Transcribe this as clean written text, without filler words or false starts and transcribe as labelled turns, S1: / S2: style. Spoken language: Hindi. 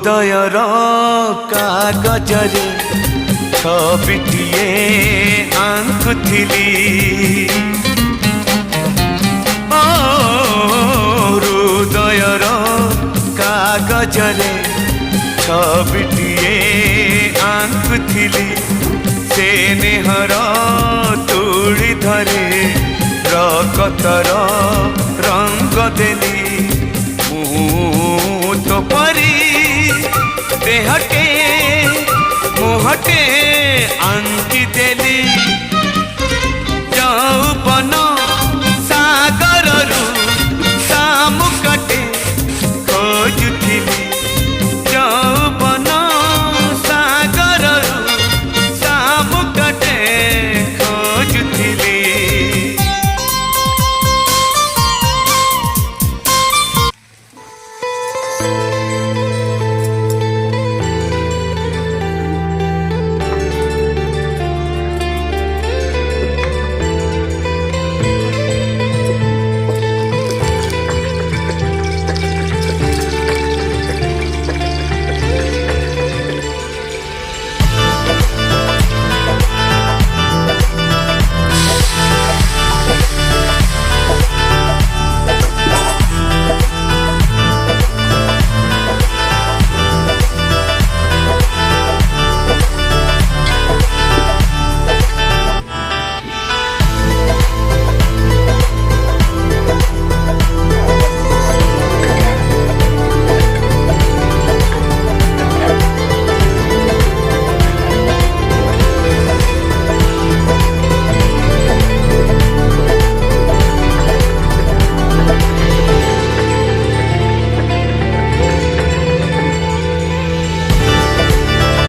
S1: हृदयर कागजरे छबिटिए आंकुथिली हृदयर कागजरे छबिटिए आंकुथिली से नेहर तुली धरे रकतर रंग देली तो परी देहटे मुहटे आंकी दे